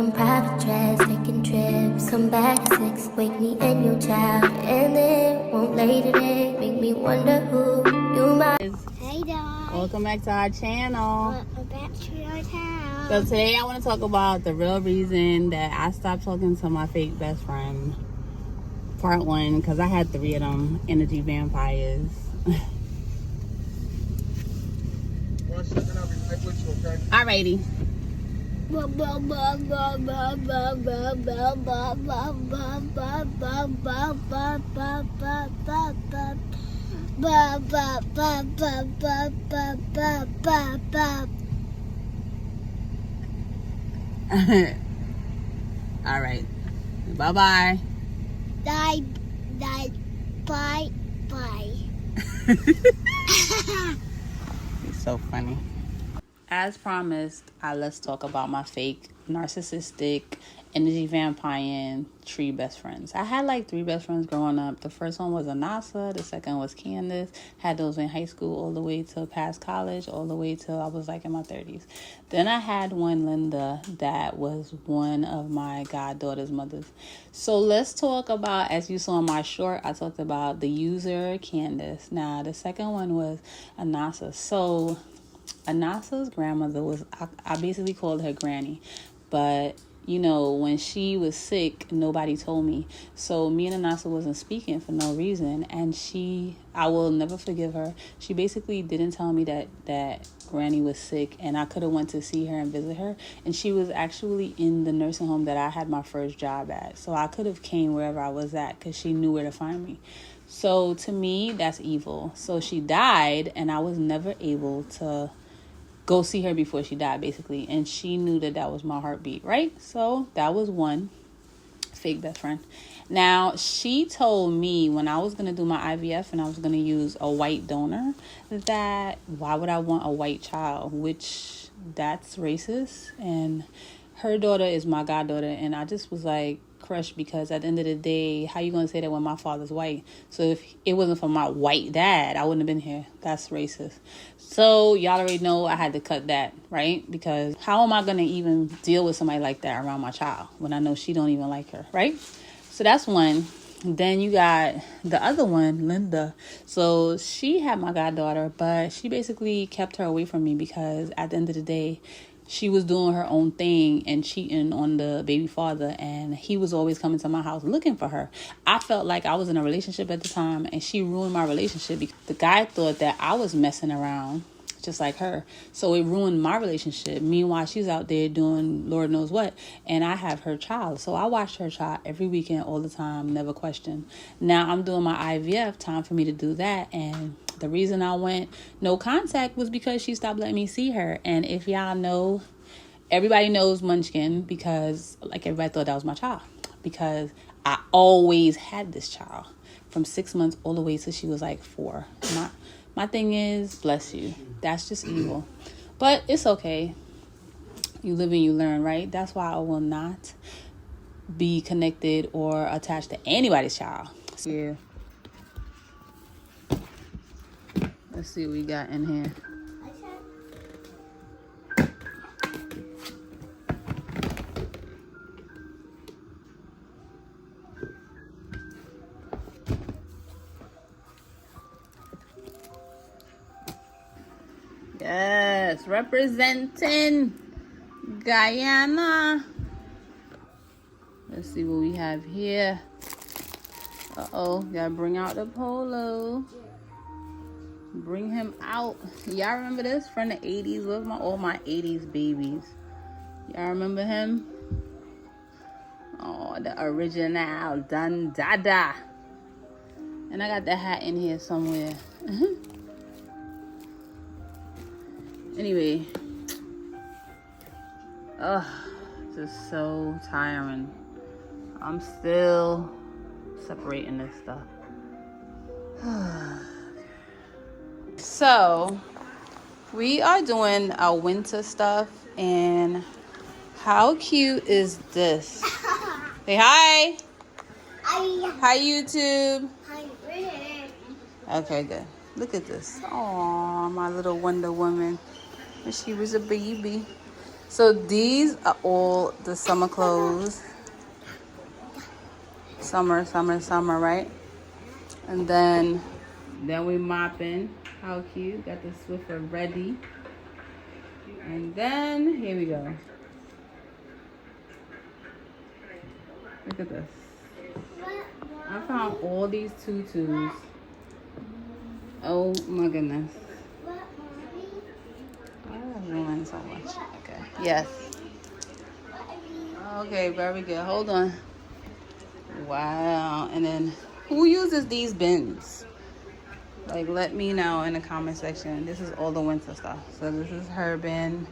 on private jets, taking trips. Come back at 6, wake me and your child. And then won't lay today, make me wonder who you might. Hey dog. Welcome back to our channel. Welcome back to your town. So today I want to talk about the real reason that I stopped talking to my fake best friend. Part 1, because I had 3 of them energy vampires. Alrighty. All right. Bye-bye. Bye. He's so funny. As promised, let's talk about my fake narcissistic energy vampire tree best friends. I had like 3 best friends growing up. The first one was Anasa. The second was Candace. Had those in high school all the way till past college, all the way till I was like in my 30s. Then I had one, Linda, that was one of my goddaughter's mothers. So let's talk about, as you saw in my short, I talked about the user, Candace. Now, the second one was Anasa. So Anasa's grandmother was, I basically called her Granny, but you know, when she was sick, nobody told me. So me and Anasa wasn't speaking for no reason, and I will never forgive her. She basically didn't tell me that Granny was sick, and I could have went to see her and visit her, and she was actually in the nursing home that I had my first job at. So I could have came wherever I was at because she knew where to find me. So to me, that's evil. So she died, and I was never able to go see her before she died, basically. And she knew that was my heartbeat, right? So that was one fake best friend. Now, she told me when I was going to do my IVF and I was going to use a white donor, that why would I want a white child? Which, that's racist. And her daughter is my goddaughter. And I just was like, crushed, because at the end of the day, how you gonna say that when my father's white? So if it wasn't for my white dad, I wouldn't have been here. That's racist. So y'all already know I had to cut that, right? Because how am I gonna even deal with somebody like that around my child when I know she don't even like her, right? So that's one. Then you got the other one, Linda. So she had my goddaughter, but she basically kept her away from me because at the end of the day, she was doing her own thing and cheating on the baby father, and he was always coming to my house looking for her. I felt like I was in a relationship at the time, and she ruined my relationship because the guy thought that I was messing around just like her. So it ruined my relationship. Meanwhile, she's out there doing Lord knows what, and I have her child. So I watched her child every weekend, all the time, never questioned. Now I'm doing my IVF, time for me to do that, and the reason I went no contact was because she stopped letting me see her. And if y'all know, everybody knows Munchkin, because like everybody thought that was my child, because I always had this child from 6 months all the way till she was like 4. My thing is, bless you. That's just evil. But it's okay. You live and you learn, right? That's why I will not be connected or attached to anybody's child. Yeah. Let's see what we got in here. Yes, representing Guyana. Let's see what we have here. Uh-oh, gotta bring out the polo. Bring him out. Y'all remember this from the 80s? Where's all my 80s babies? Y'all remember him? Oh, the original Dun Dada. And I got the hat in here somewhere. Anyway. Ugh, just so tiring. I'm still separating this stuff. So, we are doing our winter stuff, and how cute is this? Say hi. Hi, YouTube. Okay, good. Look at this. Oh, my little Wonder Woman. When she was a baby. So these are all the summer clothes. Summer, right? And then we mopping. How cute. Got the Swiffer ready. And then here we go. Look at this. I found all these tutus. Oh my goodness. Why did I ruin so much? Okay. Yes. Okay, very good. Hold on. Wow. And then who uses these bins? Like, let me know in the comment section. This is all the winter stuff. So this is her bin,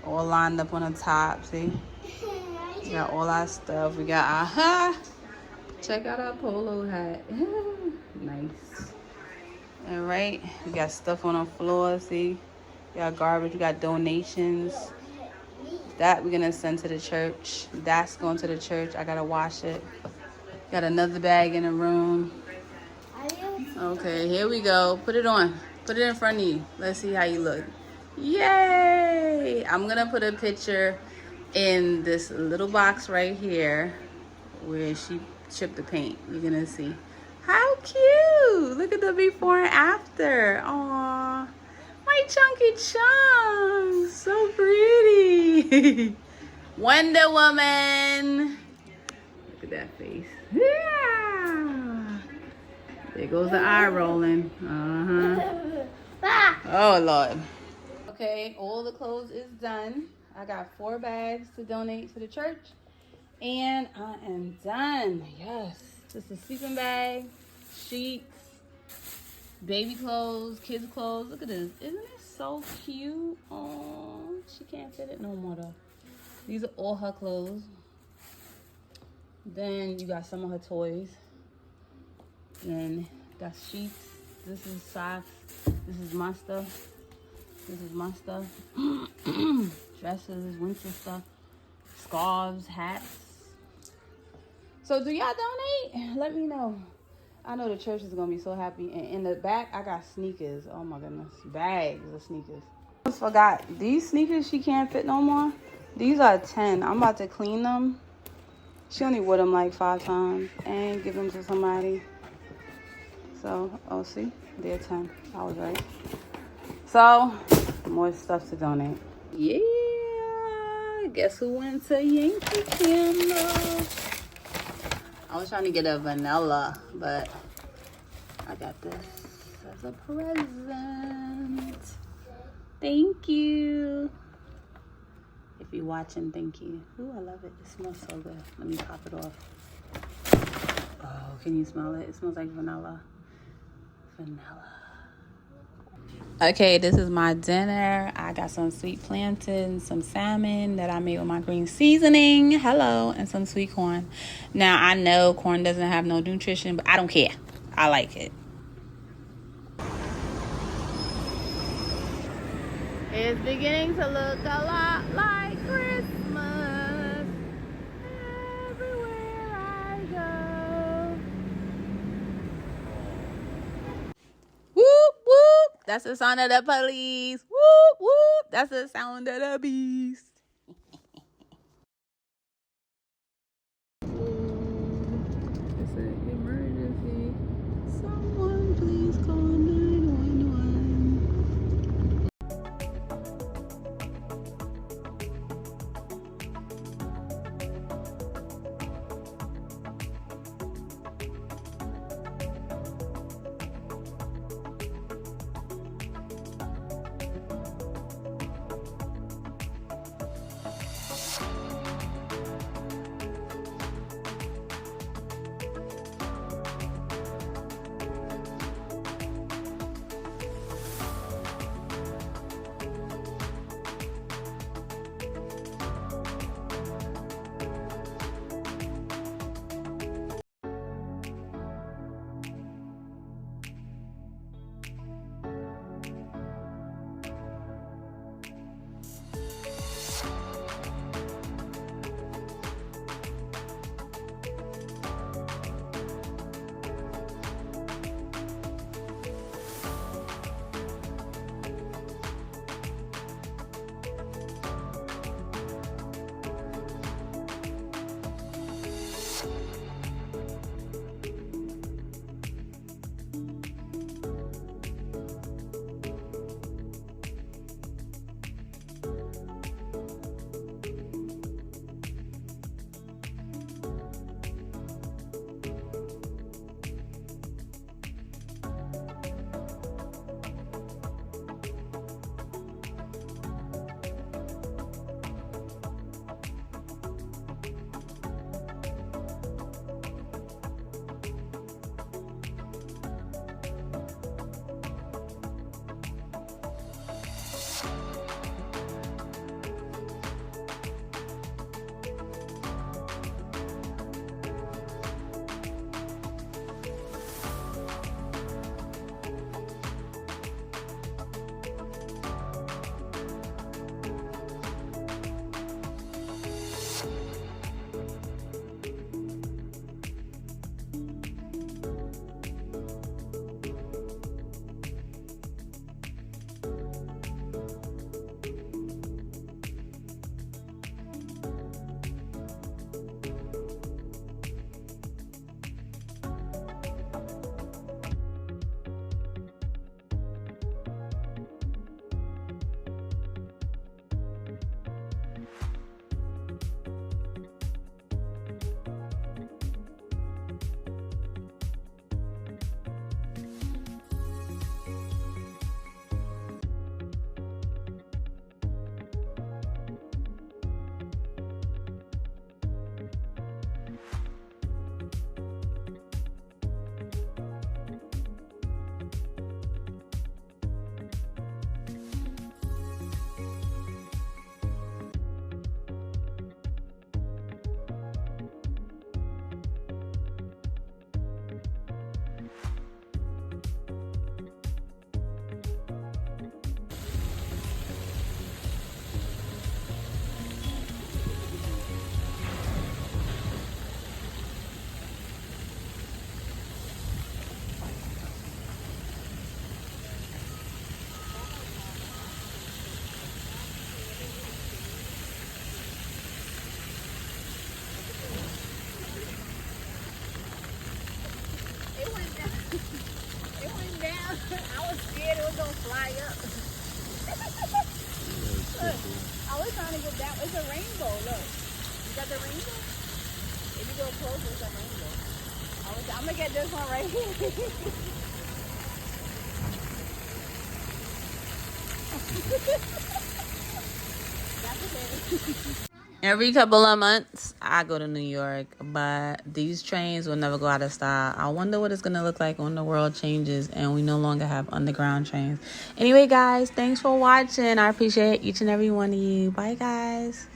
all lined up on the top. See? We got all our stuff. We got our check out our polo hat. Nice. All right. We got stuff on the floor. See? We got garbage. We got donations. That we're gonna send to the church. That's going to the church. I gotta wash it. Got another bag in the room. Okay, here we go. Put it on. Put it in front of you. Let's see how you look. Yay! I'm gonna put a picture in this little box right here where she chipped the paint. You're gonna see. How cute! Look at the before and after. Aww. My chunky chunks. So pretty. Wonder Woman. Look at that face. Yeah. There goes the eye rolling. Oh, Lord. Okay, all the clothes is done. I got 4 bags to donate to the church. And I am done. Yes. Just a sleeping bag, sheets, baby clothes, kids clothes. Look at this. Isn't it so cute? Oh, she can't fit it no more though. These are all her clothes. Then you got some of her toys. Then got sheets. This is socks. This is my stuff. This is my stuff. Dresses, winter stuff, scarves, hats. So do y'all donate? Let me know. I know the church is gonna be so happy. And in the back, I got sneakers. Oh my goodness, bags of sneakers. I almost forgot, these sneakers she can't fit no more. These are 10. I'm about to clean them. She only wore them like 5 times and give them to somebody. So, oh see, they're 10. I was right. So, more stuff to donate. Yeah, guess who went to Yankee Candle? I was trying to get a vanilla, but I got this as a present. Thank you. If you're watching, thank you. Ooh, I love it. It smells so good. Let me pop it off. Oh, can you smell it? It smells like vanilla. Vanilla. Okay, this is my dinner. I got some sweet plantain, some salmon that I made with my green seasoning. Hello, and some sweet corn. Now, I know corn doesn't have no nutrition, but I don't care. I like it. It's beginning to look a lot like Christmas everywhere I go. Whoop, whoop. That's the sound of the police. Whoop, whoop. That's the sound of the beast. It's an emergency. Someone please call 911. trying to get that. It's a rainbow. Look, you got the rainbow. If you go closer, it's a rainbow. I'm gonna get this one right here. Every couple of months, I go to New York, but these trains will never go out of style. I wonder what it's going to look like when the world changes and we no longer have underground trains. Anyway, guys, thanks for watching. I appreciate each and every one of you. Bye, guys.